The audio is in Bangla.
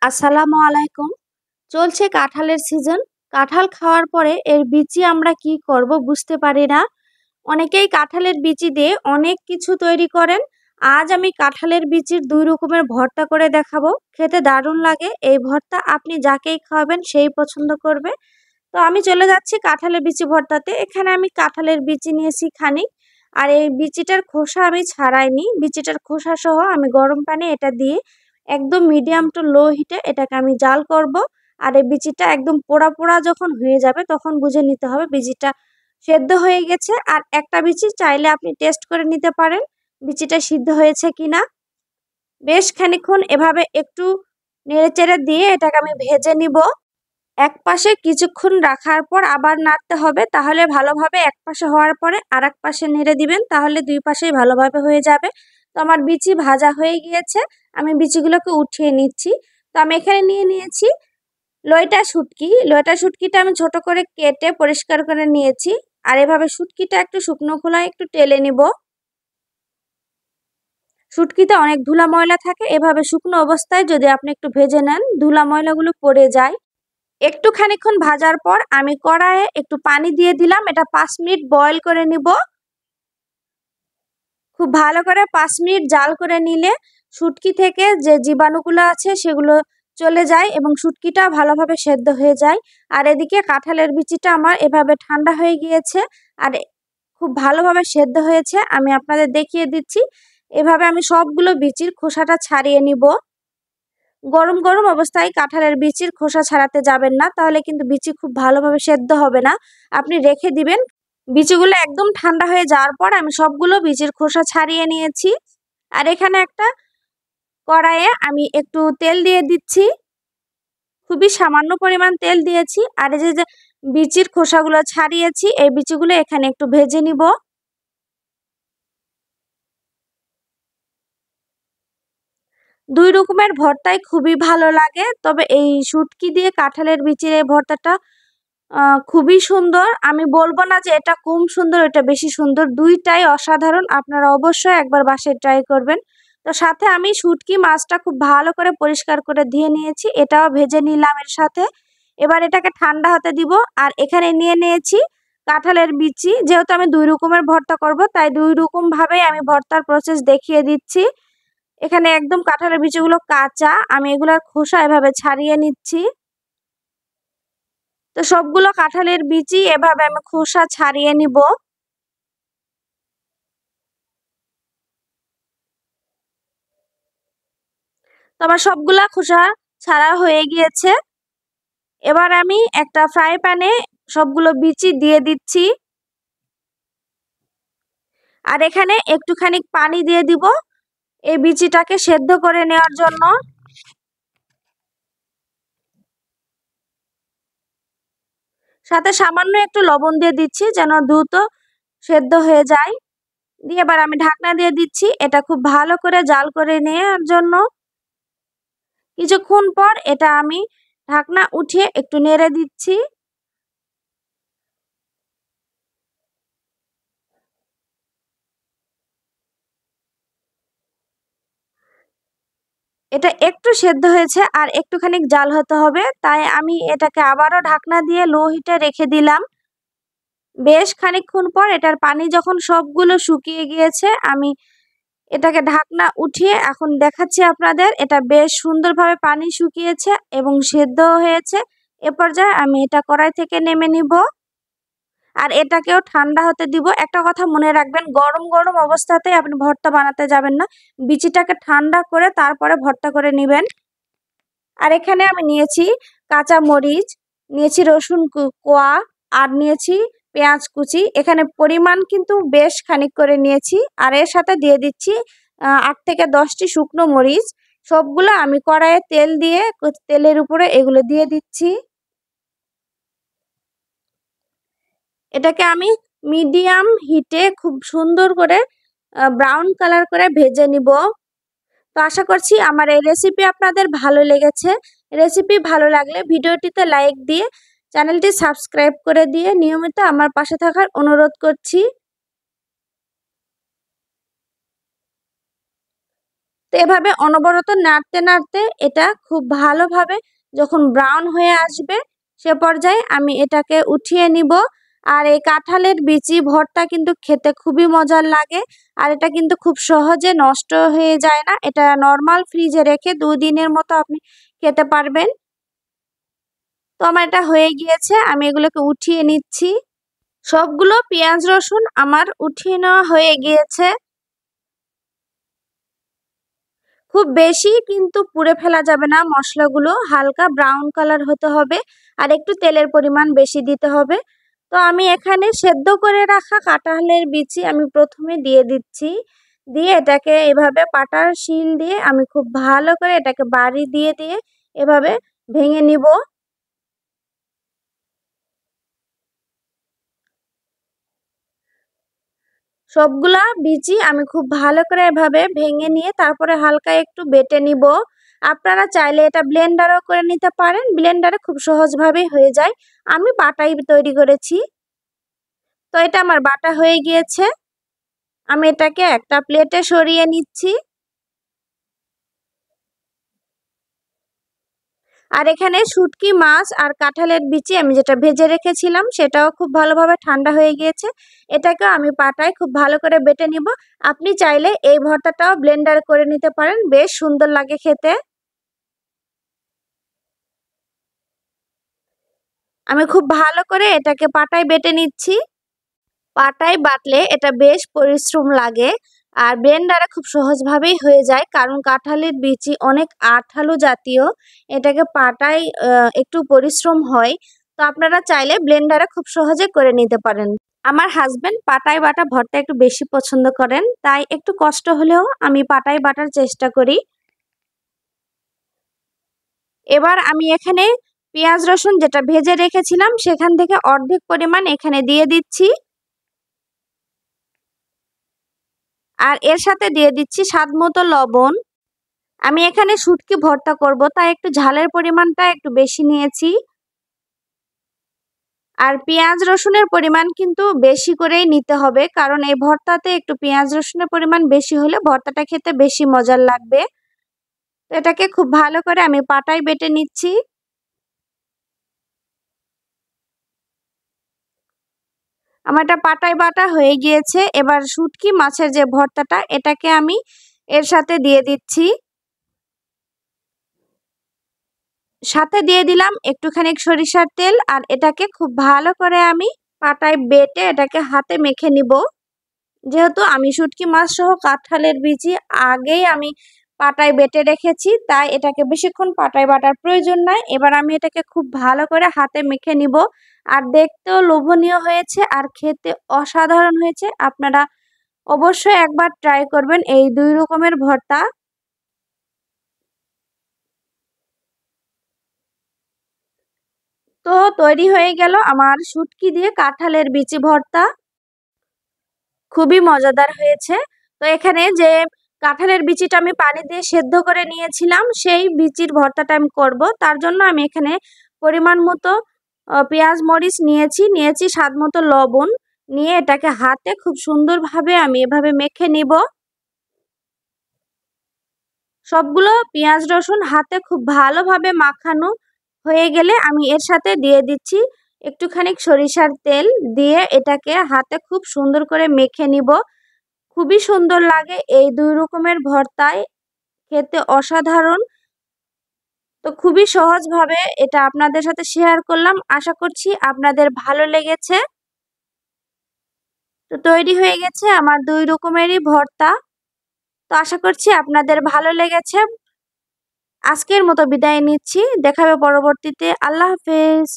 আসসালামু আলাইকুম। চলছে কাঁঠালের সিজন। কাঁঠাল খাওয়ার পরে এর বিচি আমরা কি করব বুঝতে পারি না। অনেকেই কাঁঠালের বিচি দিয়ে অনেক কিছু তৈরি করেন। আজ আমি কাঁঠালের বিচির ২ রকমের ভর্তা করে দেখাবো। খেতে দারুণ লাগে। এই ভর্তা আপনি যাকেই খাওয়াবেন সেই পছন্দ করবে। তো আমি চলে যাচ্ছি কাঁঠালের বিচি ভর্তাতে। এখানে আমি কাঁঠালের বিচি নিয়েছি খানিক। আর এই বিচিটার খোসা আমি ছাড়াইনি। বিচিটার খোসা সহ আমি গরম পানি এটা দিয়ে একদম মিডিয়াম টু লো হিটে এটাকে আমি জাল করব। আর এই বিচিটা একদম পোড়া পোড়া যখন হয়ে যাবে তখন বুঝে নিতে হবে বিচিটা সেদ্ধ হয়ে গেছে। আর একটা বিচি চাইলে আপনি টেস্ট করে নিতে পারেন বিচিটা সিদ্ধ হয়েছে কিনা। বেশ খানিকক্ষণ এভাবে একটু নেড়েচেড়ে দিয়ে এটাকে আমি ভেজে নিব। একপাশে কিছুক্ষণ রাখার পর আবার নাড়তে হবে, তাহলে ভালোভাবে একপাশে হওয়ার পরে আরেক পাশে নেড়ে দিবেন, তাহলে দুই পাশেই ভালোভাবে হয়ে যাবে। তো আমার বিচি ভাজা হয়ে গিয়েছে, আমি বিচিগুলোকে উঠিয়ে নিচ্ছি। তো আমি এখানে নিয়ে নিয়েছি লইটা শুটকি। লইটা শুটকিটা আমি ছোট করে কেটে পরিষ্কার করে নিয়েছি। আর এভাবে শুটকিটা একটু শুকনো খোলায় একটু টেলে নিব। শুটকিতে অনেক ধুলা ময়লা থাকে, এভাবে শুকনো অবস্থায় যদি আপনি একটু ভেজে নেন ধুলা ময়লাগুলো পড়ে যায়। একটু খানিকক্ষণ ভাজার পর আমি কড়াইয়ে একটু পানি দিয়ে দিলাম, এটা 5 মিনিট বয়ল করে নিব। খুব ভালো করে 5 মিনিট জাল করে নিলে শুটকি থেকে যে জীবাণুগুলো আছে সেগুলো চলে যায় এবং শুটকিটা ভালোভাবে সেদ্ধ হয়ে যায়। আর এদিকে কাঁঠালের বিচিটা আমার এভাবে ঠান্ডা হয়ে গিয়েছে আর খুব ভালোভাবে সেদ্ধ হয়েছে। আমি আপনাদের দেখিয়ে দিচ্ছি। এভাবে আমি সবগুলো বিচির খোসাটা ছাড়িয়ে নিব। গরম গরম অবস্থায় কাঁঠালের বিচির খোসা ছাড়াতে যাবেন না, তাহলে কিন্তু বিচি খুব ভালোভাবে সেদ্ধ হবে না। আপনি রেখে দিবেন। বিচিগুলো একদম ঠান্ডা হয়ে যাওয়ার পর আমি সবগুলো বিচির খোসা ছাড়িয়ে নিয়েছি। আর এখানে একটা কড়াইয়ে আমি একটু তেল দিয়ে দিচ্ছি, খুবই সামান্য পরিমাণ তেল দিয়েছি। আর এই যে বিচির খোসাগুলো ছাড়িয়েছি এই বিচিগুলো এখানে একটু ভেজে নিব। দুই রকমের ভর্তাই খুবই ভালো লাগে, তবে এই শুটকি দিয়ে কাঁঠালের বিচির এই ভর্তাটা খুবই সুন্দর। আমি বলবো না যে এটা কম সুন্দর এটা বেশি সুন্দর, দুইটাই অসাধারণ। আপনারা অবশ্যই একবার বাসায় ট্রাই করবেন। তো সাথে আমি শুটকি মাছটা খুব ভালো করে পরিষ্কার করে ধুয়ে নিয়েছি, এটাও ভেজে নিলাম এর সাথে। এবার এটাকে ঠান্ডা হতে দিব। আর এখানে নিয়ে নিয়েছি কাঁঠালের বিচি। যেহেতু আমি দুই রকমের ভর্তা করব তাই দুই রকম ভাবেই আমি ভর্তার প্রসেস দেখিয়ে দিচ্ছি। এখানে একদম কাঁঠালের বিচিগুলো কাঁচা, আমি এগুলোর খোসা এভাবে ছাড়িয়ে নিচ্ছি। তো সবগুলো কাঁঠালের বিচি এভাবে আমি খোসা ছাড়িয়ে নিব। তো আমার সবগুলা খোসা ছাড়া হয়ে গিয়েছে। এবার আমি একটা ফ্রাই প্যানে সবগুলো বিচি দিয়ে দিচ্ছি। আর এখানে একটুখানি পানি দিয়ে দিব এই বিচিটাকে সেদ্ধ করে নেওয়ার জন্য। সাথে সামান্য একটু লবণ দিয়ে দিচ্ছি যেন দ্রুত সেদ্ধ হয়ে যায়। দিয়ে এবার আমি ঢাকনা দিয়ে দিচ্ছি এটা খুব ভালো করে জাল করে নেওয়ার জন্য। কিছুক্ষণ পর এটা আমি ঢাকনা উঠিয়ে একটু নেড়ে দিচ্ছি। এটা একটু সেদ্ধ হয়েছে আর একটুখানি জাল হতে হবে, তাই আমি এটাকে আবারও ঢাকনা দিয়ে লো হিটে রেখে দিলাম। বেশ খানিকক্ষণ পর এটার পানি যখন সবগুলো শুকিয়ে গিয়েছে আমি এটাকে ঢাকনা উঠিয়ে এখন দেখাচ্ছি আপনাদের। এটা বেশ সুন্দরভাবে পানি শুকিয়েছে এবং সেদ্ধ হয়েছে। এ পর্যায়ে আমি এটা কড়াই থেকে নেমে নিব আর এটাকেও ঠান্ডা হতে দিব। একটা কথা মনে রাখবেন, গরম গরম অবস্থাতে আপনি ভর্তা বানাতে যাবেন না, বিচিটাকে ঠান্ডা করে তারপরে ভর্তা করে নেবেন। আর এখানে আমি নিয়েছি কাঁচা মরিচ, নিয়েছি রসুন কোয়া, আর নিয়েছি পেঁয়াজ কুচি। এখানে পরিমাণ কিন্তু বেশ খানিক করে নিয়েছি। আর এর সাথে দিয়ে দিচ্ছি 8 থেকে 10টি শুকনো মরিচ। সবগুলো আমি কড়াইয়ে তেল দিয়ে তেলের উপরে এগুলো দিয়ে দিচ্ছি। এটাকে আমি মিডিয়াম হিটে খুব সুন্দর করে ব্রাউন কালার করে ভেজে নিব। তো আশা করছি আমার এই রেসিপি আপনাদের ভালো লেগেছে। রেসিপি ভালো লাগলে ভিডিওটিতে লাইক দিয়ে চ্যানেলটি সাবস্ক্রাইব করে দিয়ে নিয়মিত আমার পাশে থাকার অনুরোধ করছি। তো এভাবে অনবরত নাড়তে নাড়তে এটা খুব ভালোভাবে যখন ব্রাউন হয়ে আসবে সে পর্যায়ে আমি এটাকে উঠিয়ে নিব। আর এই কাঁঠালের বিচি ভর্তা কিন্তু খেতে খুবই মজার লাগে। আর এটা কিন্তু খুব সহজে নষ্ট হয়ে যায় না। এটা নর্মাল ফ্রিজে রেখে 2 দিনের মতো আপনি খেতে পারবেন। তো আমার এটা হয়ে গিয়েছে, আমি এগুলোকে উঠিয়ে নিচ্ছি। সবগুলো পেঁয়াজ রসুন আমার উঠিয়ে নেওয়া হয়ে গিয়েছে। খুব বেশি কিন্তু পুড়ে ফেলা যাবে না, মশলাগুলো হালকা ব্রাউন কালার হতে হবে আর একটু তেলের পরিমাণ বেশি দিতে হবে। তো আমি এখানে সেদ্ধ করে রাখা কাঁঠালের বিচি আমি প্রথমে দিয়ে দিচ্ছি। দিয়ে এটাকে এভাবে পাটার শিল দিয়ে আমি খুব ভালো করে এটাকে বাড়ি দিয়ে দিয়ে এভাবে ভেঙে নিব। সবগুলা বিচি আমি খুব ভালো করে এভাবে ভেঙে নিয়ে তারপরে হালকা একটু বেটে নিব। আপনারা চাইলে এটা ব্লেন্ডারও করে নিতে পারেন, ব্লেন্ডারে খুব সহজভাবেই হয়ে যায়। আমি বাটাই তৈরি করেছি। তো এটা আমার বাটা হয়ে গিয়েছে, আমি এটাকে একটা প্লেটে সরিয়ে নিচ্ছি। আর এখানে শুটকি মাছ আর কাঁঠালের বিচি আমি যেটা ভেজে রেখেছিলাম সেটাও খুব ভালোভাবে ঠান্ডা হয়ে গিয়েছে। এটাকেও আমি পাটায় খুব ভালো করে বেটে নিব। আপনি চাইলে এই ভর্তাটাও ব্লেন্ডার করে নিতে পারেন, বেশ সুন্দর লাগে খেতে। আমি খুব ভালো করে এটাকে পাটায় বেটে নিচ্ছি। পাটায় বাটলে এটা বেশ পরিশ্রম লাগে, আর ব্লেন্ডারে খুব সহজভাবেই হয়ে যায় কারণ কাঁঠালের বিচি অনেক আঠালো জাতীয়। এটাকে পাটায় একটু পরিশ্রম হয়। তো আপনারা চাইলে ব্লেন্ডারে খুব সহজে করে নিতে পারেন। আমার হাজবেন্ড পাটায় বাটা ভর্তা একটু বেশি পছন্দ করেন, তাই একটু কষ্ট হলেও আমি পাটায় বাটার চেষ্টা করি। এবার আমি এখানে পেঁয়াজ রসুন যেটা ভেজে রেখেছিলাম সেখান থেকে অর্ধেক পরিমাণ এখানে দিয়ে দিচ্ছি। আর এর সাথে দিয়ে দিচ্ছি স্বাদ মতো লবণ। আমি এখানে শুটকি ভর্তা করব তাই একটু ঝালের পরিমাণটা একটু বেশি নিয়েছি। আর পেঁয়াজ রসুনের পরিমাণ কিন্তু বেশি করেই নিতে হবে কারণ এই ভর্তাতে একটু পেঁয়াজ রসুনের পরিমাণ বেশি হলে ভর্তাটা খেতে বেশি মজার লাগবে। তো এটাকে খুব ভালো করে আমি পাটায় বেটে নিচ্ছি। আমার এটা পাটায় বাটা হয়ে গিয়েছে। এবার শুটকি মাছের যে ভর্তাটা এটাকে আমি এর সাথে দিয়ে দিচ্ছি। সাথে দিয়ে দিলাম একটুখানি সরিষার তেল আর এটাকে খুব ভালো করে আমি পাটায় বেটে এটাকে হাতে মেখে নিব। যেহেতু আমি শুটকি মাছ সহ কাঁঠালের বিচি আগেই আমি পাটায় বেটে রেখেছি তাই এটাকে বেশিক্ষণ পাটায় বাটার প্রয়োজন নাই। এবার আমি এটাকে খুব ভালো করে হাতে মেখে নিব। আর দেখতেও লোভনীয় হয়েছে আর খেতে অসাধারণ হয়েছে। আপনারা অবশ্যই একবার ট্রাই করবেন এই 2 রকমের ভর্তা। তো তৈরি হয়ে গেল আমার শুটকি দিয়ে কাঁঠালের বিচি ভর্তা। খুবই মজাদার হয়েছে। তো এখানে যে কাঁঠালের বিচিটা আমি পানি দিয়ে সেদ্ধ করে নিয়েছিলাম সেই বিচির ভর্তাটা আমি করব। তার জন্য আমি এখানে পরিমাণ মতো পেঁয়াজ মরিচ নিয়েছি স্বাদ মতো লবণ নিয়ে এটাকে হাতে খুব সুন্দরভাবে আমি এভাবে মেখে নিব। সবগুলো পেঁয়াজ রসুন হাতে খুব ভালোভাবে মাখানো হয়ে গেলে আমি এর সাথে দিয়ে দিচ্ছি একটুখানি সরিষার তেল। দিয়ে এটাকে হাতে খুব সুন্দর করে মেখে নিব। খুবই সুন্দর লাগে এই 2 রকমের ভর্তায়, খেতে অসাধারণ। তো খুবই সহজভাবে এটা আপনাদের সাথে শেয়ার করলাম, আশা করছি আপনাদের ভালো লেগেছে। তো তৈরি হয়ে গেছে আমার 2 রকমেরই ভর্তা। তো আশা করছি আপনাদের ভালো লেগেছে। আজকের মতো বিদায় নিচ্ছি, দেখা হবে পরবর্তীতে। আল্লাহ হাফেজ।